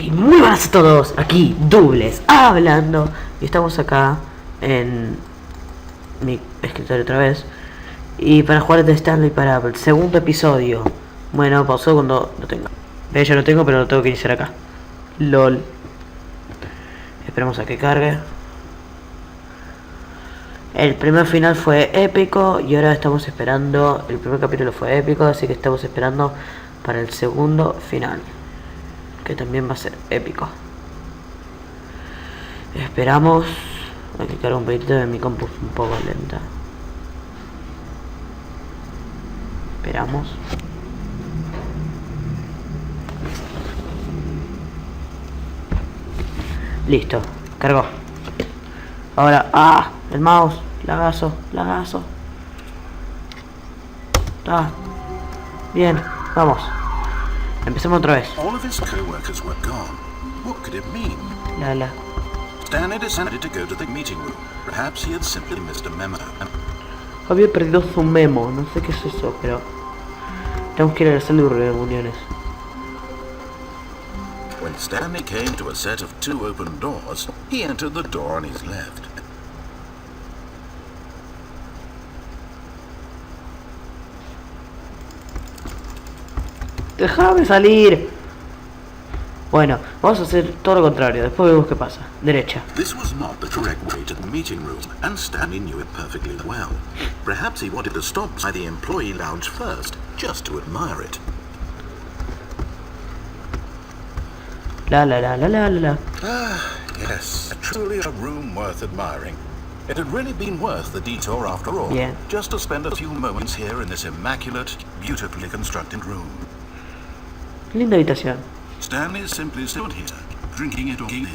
Y muy buenas a todos, aquí Douglas hablando. Y estamos acá en mi escritorio otra vez. Y para jugar de Stanley para el segundo episodio. Bueno, pausó cuando lo tenga. Yo lo tengo, pero lo tengo que iniciar acá. LOL. Esperemos a que cargue. El primer final fue épico y ahora estamos esperando. El primer capítulo fue épico, así que estamos esperando para el segundo final, que también va a ser épico. Esperamos. Hay que cargar un poquito de mi compu, un poco lenta. Esperamos. Listo, cargó. Ahora, el mouse, lagazo. Bien, vamos. Empecemos otra vez. All of his co-workers were gone. What could it mean? Stanley decided to go to the meeting room. Perhaps he had simply missed a memo. Había perdido su memo, no sé qué es eso, pero tenemos que ir a la sala de reuniones. When Stanley came to a set of two open doors, he entered the door on his left. ¡Déjame salir! Bueno, vamos a hacer todo lo contrario, después vemos qué pasa. Derecha. This was not the correct way to the meeting room, and Stanley knew it perfectly well. Perhaps he wanted to stop by the employee lounge first, just to admire it. Ah, yes, truly a room worth admiring. It had really been worth the detour after all, just to spend a few moments here in this immaculate, beautifully constructed room. Linda habitación. Stanley simply stood here, drinking it all in.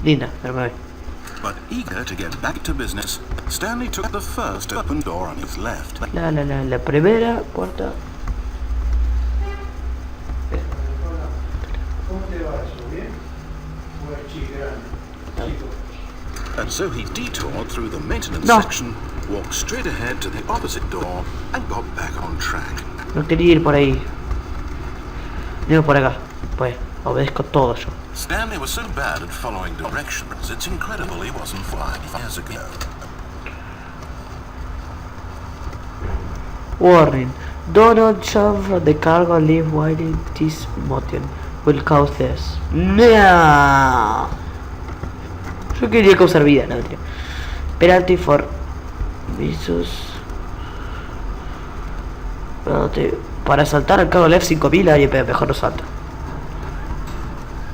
Linda, pero me voy. But eager to get back to business, Stanley took the first open door on his left. La primera, cuarta. And so he detoured through the maintenance section, walked straight ahead to the opposite door, and got back on track. No quería ir por ahí. Vengo por acá. Pues, obedezco todo yo. Stanley was so bad at following directions, it's incredible he wasn't 5 years ago. Warning. Do not shove the cargo leave while it is motion. Will cause this. No. Yo quería causar vida, no, tío. Penalty for visus. Para saltar al cargo left 5000 y mejor no salta.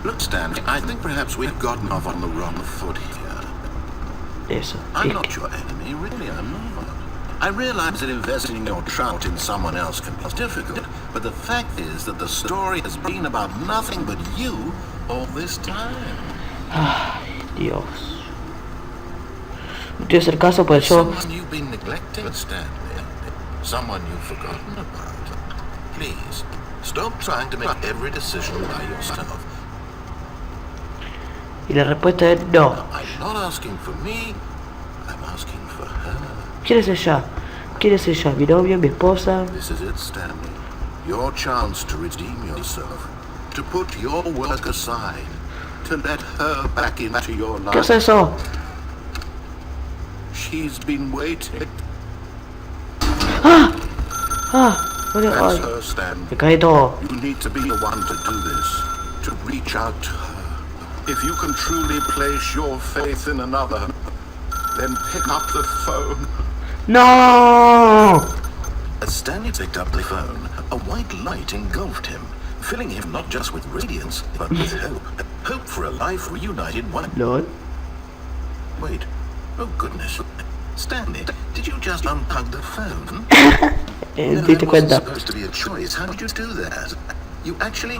Look, Stanley, I think perhaps we've gotten off on the wrong foot here. Eso. I'm not your enemy, really, I'm not. I realize that investing your trout in someone else can be difficult, but the fact is that the story has been about nothing but you all this time. Ay, Dios. No te voy a hacer caso, pues yo... Someone you've been neglecting, Stanley. Someone you've forgotten about. Please, stop trying to make every decision by yourself. Y la respuesta es no. Now, I'm not asking for me, I'm asking for her. ¿Quién es ella? ¿Quién es ella? ¿Mi novia? ¿Mi esposa? This is it, Stanley. Your chance to redeem yourself. To put your work aside. To let her back into your life. ¿Qué es eso? She's been waiting. Bueno, That's ay, her, Stanley. me cae todo. You need to be the one to do this. To reach out to her. If you can truly place your faith in another, then pick up the phone. No. As Stanley picked up the phone, a white light engulfed him, filling him not just with radiance, but with hope. Hope for a life reunited one. LOL. Wait. Oh, goodness. Stanley, did you just unplug the phone? No, Dite that wasn't cuenta. supposed to be a choice. How did you do that? You actually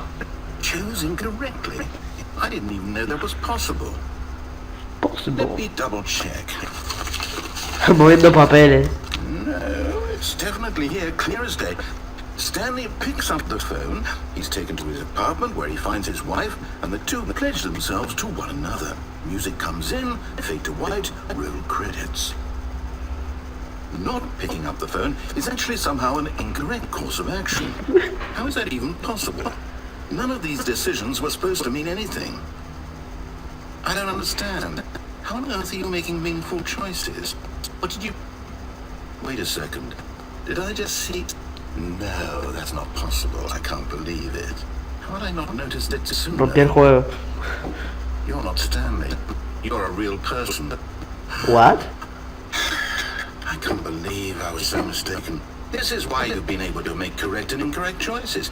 chose incorrectly. I didn't even know that was possible. Let me double check. Moviendo papeles. No, it's definitely here, clear as day. Stanley picks up the phone. He's taken to his apartment where he finds his wife, and the two pledge themselves to one another. Music comes in, fade to white, roll credits. Not picking up the phone is actually somehow an incorrect course of action. How is that even possible? None of these decisions were supposed to mean anything. I don't understand. How on earth are you making meaningful choices? What did you... Wait a second. Did I just see... No, that's not possible. I can't believe it. How had I not noticed it sooner? Rompí el juego. You're not Stanley. You're a real person. What? I can't believe I was so mistaken. This is why you've been able to make correct and incorrect choices.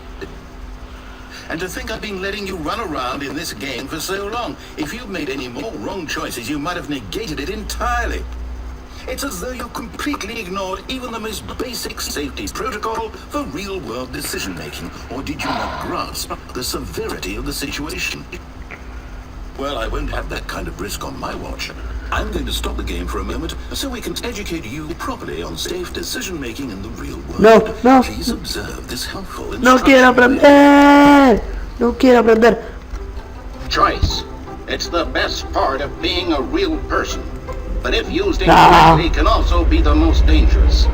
And to think I've been letting you run around in this game for so long. If you'd made any more wrong choices, you might have negated it entirely. It's as though you completely ignored even the most basic safety protocol for real-world decision-making. Or did you not grasp the severity of the situation? Well, I won't have that kind of risk on my watch. I'm going to stop the game for a moment so we can educate you properly on safe decision-making in the real world. No. Please observe this helpful No quiero aprender. No quiero aprender. Choice. It's the best part of being a real person. But if used incorrectly, can also be the most dangerous.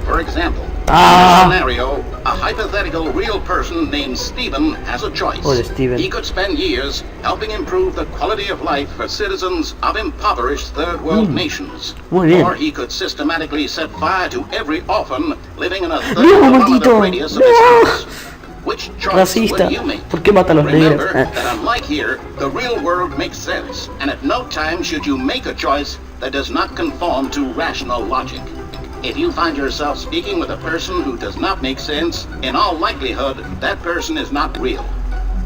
For example, in a scenario, a hypothetical real person named Stephen has a choice. Hola, Steven. He could spend years helping improve the quality of life for citizens of impoverished third world nations. Muy bien. Or he could systematically set fire to every orphan living in a 30 No, kilometer maldito. radius of his house. Which choice Racista. would you make? ¿Por qué mata a los Remember negros? that unlike here, the real world makes sense, and at no time should you make a choice that does not conform to rational logic. If you find yourself speaking with a person who does not make sense, in all likelihood, that person is not real.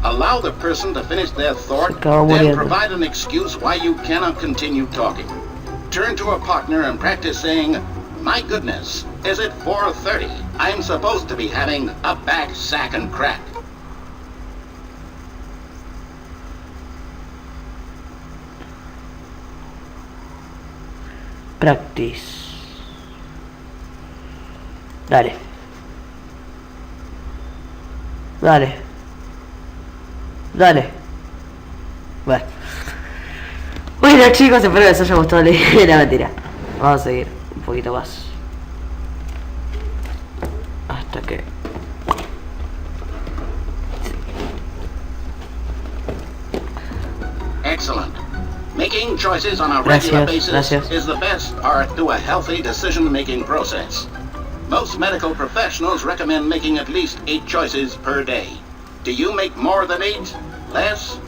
Allow the person to finish their thought, then provide an excuse why you cannot continue talking. Turn to a partner and practice saying, "My goodness, is it 4:30? I'm supposed to be having a back sack and crack." Practice. Dale. Bueno chicos, espero que les haya gustado la mentira. Vamos a seguir un poquito más. Hasta que... Excellent. Making choices on a regular basis is the best part to a healthy decision-making process. Most medical professionals recommend making at least 8 choices per day. Do you make more than 8? Less?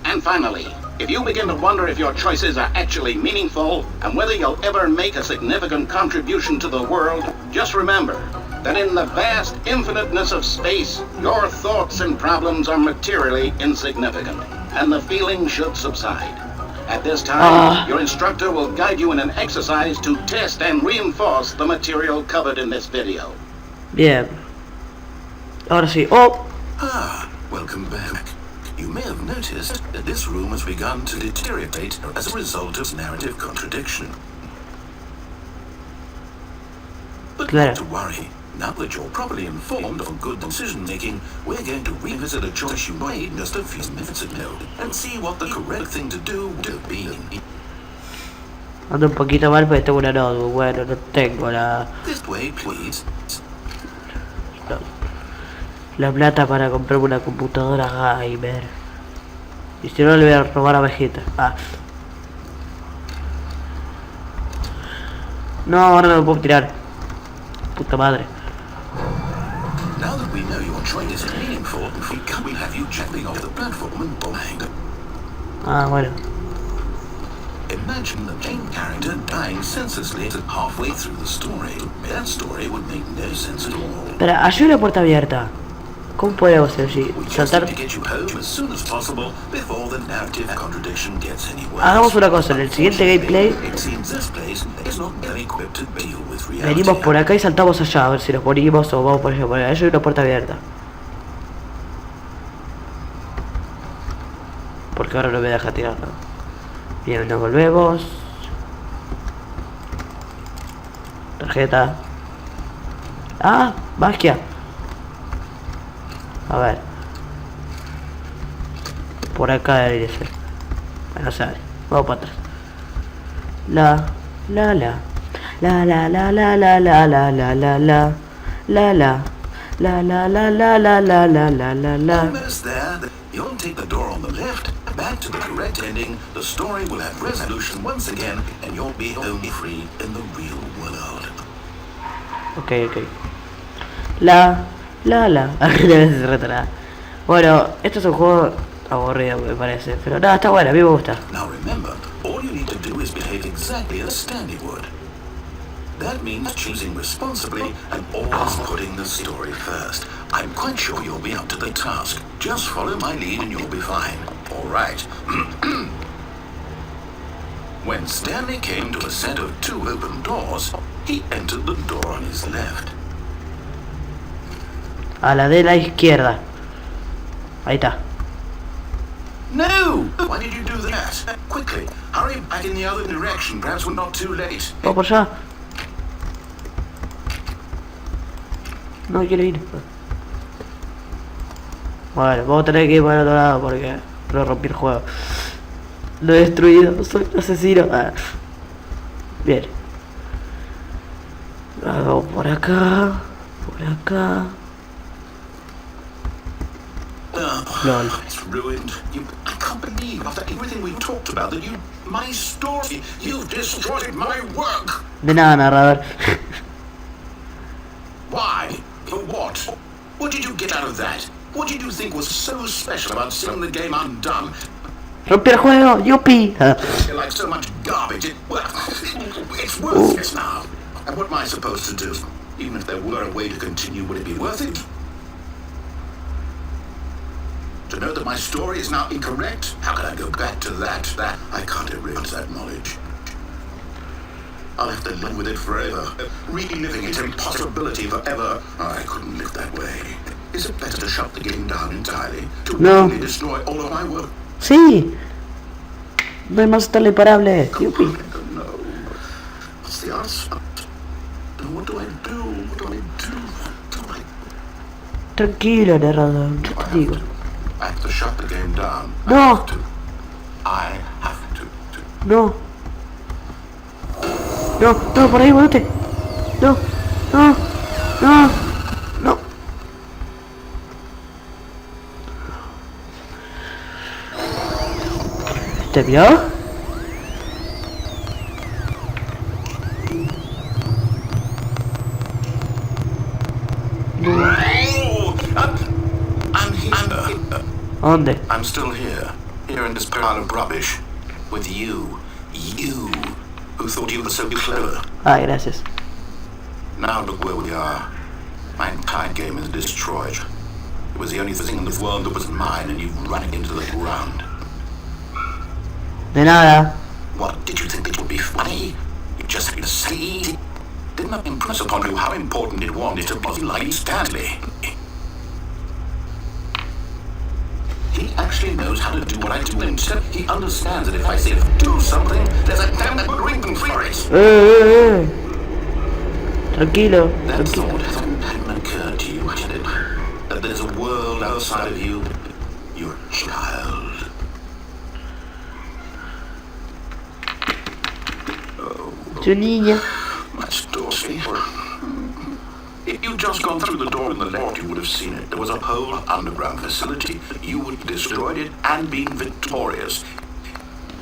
And finally, if you begin to wonder if your choices are actually meaningful and whether you'll ever make a significant contribution to the world, just remember that in the vast infiniteness of space, your thoughts and problems are materially insignificant, and the feeling should subside. At this time, your instructor will guide you in an exercise to test and reinforce the material covered in this video. Bien. Ahora sí. Oh. Welcome back. You may have noticed that this room has begun to deteriorate as a result of narrative contradiction. But not to worry. Now that you're properly informed on good decision-making, we're going to revisit a choice you made just a few minutes ago and see what the correct thing to do would have been. Ando un poquito mal porque tengo una notebook. Bueno, no tengo This way, please. la plata para comprarme una computadora gamer. Y si no, le voy a robar a Vegeta. No, ahora no lo puedo tirar. Puta madre. Now that we know your choice is meaningful, we have you jumping off the platform and bang. Bueno. Imagine the main character dying senselessly halfway through the story. That story would make no sense at all. Espera, hay una puerta abierta. ¿Cómo podemos hacer así? Saltar. Hagamos una cosa, en el siguiente gameplay venimos por acá y saltamos allá, a ver si nos morimos o vamos por allá. Por allá hay una puerta abierta. Porque ahora no me deja tirarlo. Bien, nos volvemos. Tarjeta. Magia. A ver. Por acá debería ser. Bueno, sale. Vamos para atrás. La la la la la la la la la la la la la la La la la la la la la la la la. Almost there. You'll take the door on the left, back to the correct ending. The story will have resolution once again, and you'll be home free in the real world. Ok. La. Bueno, esto es un juego aburrido, me parece. Pero nada, está bueno, a mí me gusta. Now remember, all you need to do is behave exactly as Stanley would. That means choosing responsibly and always putting the story first. I'm quite sure you'll be up to the task. Just follow my lead and you'll be fine. All right. When Stanley came to a set of 2 open doors, he entered the door on his left. A la de la izquierda. Ahí está. No! Why did you do that? Quickly, hurry back in the other direction. Perhaps we're not too late. Vamos por allá. No quiero ir. Bueno, vamos a tener que ir por el otro lado porque no rompí el juego. Lo he destruido, soy un asesino. Bien. Vamos por acá. Por acá. Lol. It's ruined. I can't believe after everything we talked about that my story, you've destroyed my work. De nada, narrador. Why? For what? What did you get out of that? What did you think was so special about seeing the game undone? Rompí el juego, yupi. You're like so much garbage. It's worthless now. And what am I supposed to do? Even if there were a way to continue, would it be worth it? To know that my story is now incorrect? How can I go back to that? I can't erase that knowledge. I'll have to live with it forever. Reliving its impossibility forever. I couldn't live that way. Is it better to shut the game down entirely? To No. really destroy all of my work? Sí. No hay más Stanley parable. Yupi. No. What's the answer? What do I do? What do I do? Tranquilo, narrador. Yo I te digo. have to shut the game down. No. I have to. No. No, por ahí, volate. No. ¿Te vio? I'm here. ¿Dónde? I'm still here in this pile of rubbish, with you, who thought you were so clever. Ay, gracias. Now look where we are. My entire game is destroyed. It was the only thing in the world that was mine, and you've run it into the ground. De nada. What, did you think it would be funny? You just had to see? Didn't that impress upon you how important it was to be like Stanley? He actually knows how to do what I do, and he understands that if I say do something, there's a damn good reason for it. Tranquilo. That thought hadn't occurred to you, had it? That there's a world outside of you, your child. Tu niña. My story. If you'd just gone through the door on the left, you would have seen it. There was a whole underground facility. You would have destroyed it and been victorious.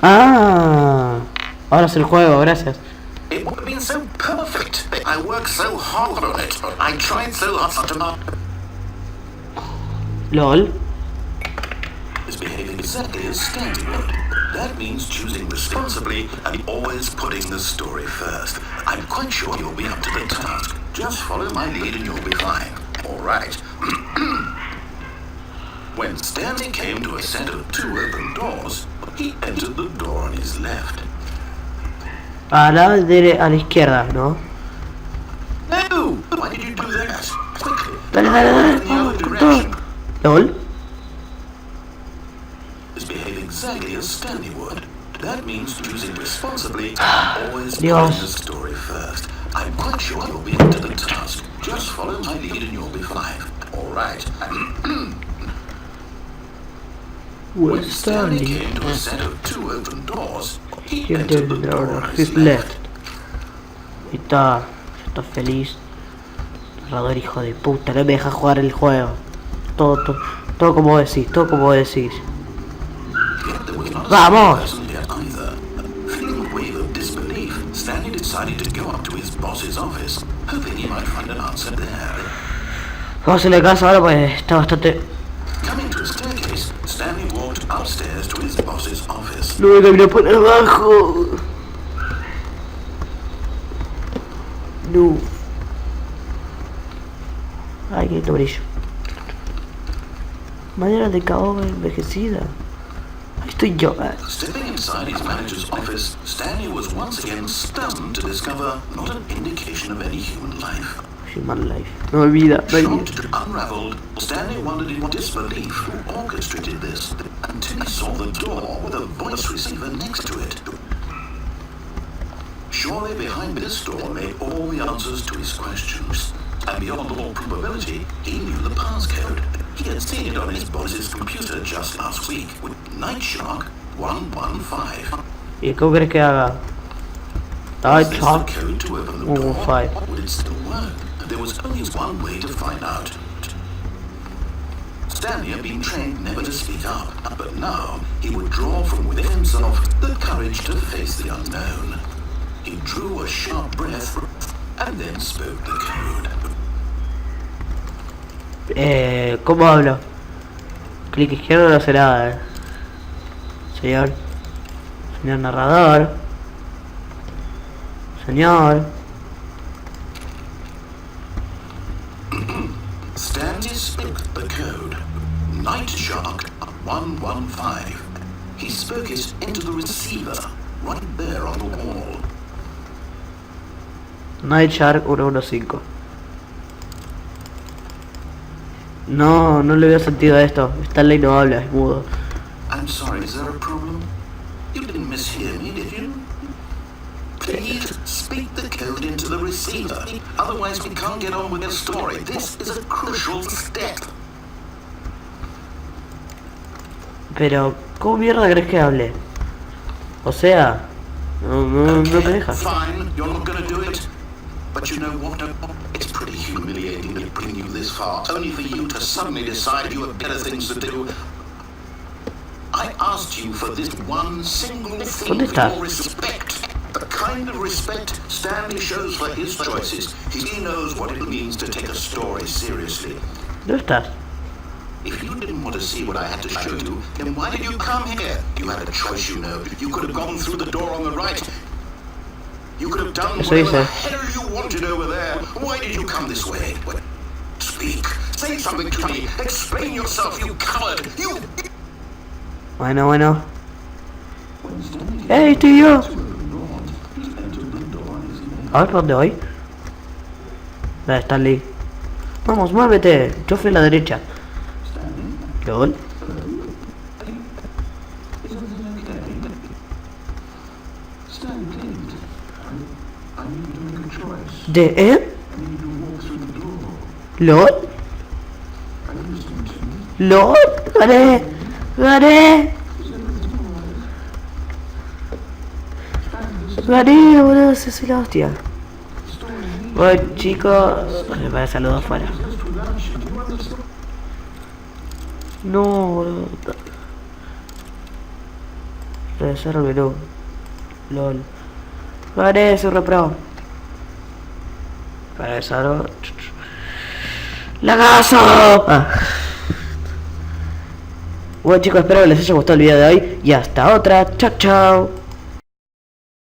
Ah. Ahora es el juego, gracias. It would have been so perfect. I worked so hard on it. I tried so hard to not LOL. is behaving exactly as Stanley would. That means choosing responsibly and always putting the story first. I'm quite sure you'll be up to the task. Just follow my lead and you'll be fine. All right. When Stanley came to a set of 2 open doors, he entered the door on his left. A la izquierda, ¿no? No! Why did you do that? Quickly. Dale. In the other direction. LOL. Is behaving exactly as Stanley would. That means choosing responsibly and always putting Dios. the story first. I'm quite sure you'll be up to the task. Just follow my lead and you'll be fine. All right. When Stanley came to a set of 2 open doors, he entered the door on his left. Ahí está feliz. narrador, hijo de puta, no me deja jugar el juego. Todo como decís, todo como decís. ¡Vamos! Feeling a wave of disbelief, Stanley decided to go up to his boss's office, hoping he might find an answer there. Vamos a la casa ahora, pues está bastante... Coming to a staircase, Stanley walked upstairs to his boss's office. No me caminé por abajo. No. Ay, qué brillo. Madera de caoba envejecida. Ahí estoy yo. Stepping inside his manager's office, Stanley was once again stunned to discover not an indication of any human life. Human life. No olvida, no olvida. Shocked, unraveled, Stanley wondered in disbelief who orchestrated this until he saw the door with a voice receiver next to it. Surely behind this door lay all the answers to his questions, and beyond all probability, he knew the passcode. He had seen it on his boss's computer just last week with Night Shark 115. ¿Y cómo crees que haga? Was this the code to open the door? Would it still work? There was only one way to find out. Stanley had been trained never to speak up, but now he would draw from within himself the courage to face the unknown. He drew a sharp breath and then spoke the code. ¿Cómo hablo? Clic izquierdo no hace nada, Señor narrador. Señor. Stanley spoke the code. Night Shark 115. He spoke it into the receiver, right there on the wall. Night Shark 115. No le veo sentido a esto. Stanley no habla, es mudo. I'm sorry, is there a problem? You didn't mishear me, did you? Please speak the code into the receiver. Otherwise we can't get on with the story. This is a crucial step. Pero, ¿cómo mierda crees que hable? O sea, no me deja. Fine, you're not gonna do it. But you know what? It's pretty humiliating to bring you this far, only for you to suddenly decide you have better things to do. I asked you for this one single thing, for your respect. The kind of respect Stanley shows for his choices. He knows what it means to take a story seriously. ¿Dónde estás? If you didn't want to see what I had to show you, then why did you come here? You had a choice, you know. You could have gone through the door on the right. You could have done whatever the hell you wanted over there. Why did you come this way? Speak. Say something to me. Explain yourself, you coward. You... Bueno. ¡Ey, estoy yo! A ver, ¿por dónde voy? Dale, Stanley. Vamos, muévete. Yo fui a la derecha. ¿Lol? ¿De ¿LOL? ¿LOL? ¡Gané, boludo! Esa es la hostia. Bueno, chicos, me parece saludo afuera. No, boludo. Regresar al menú. LOL. Gané, soy repro. Para eso. ¡La casa! Bueno, chicos, espero que les haya gustado el video de hoy. Y hasta otra. Chao, chao.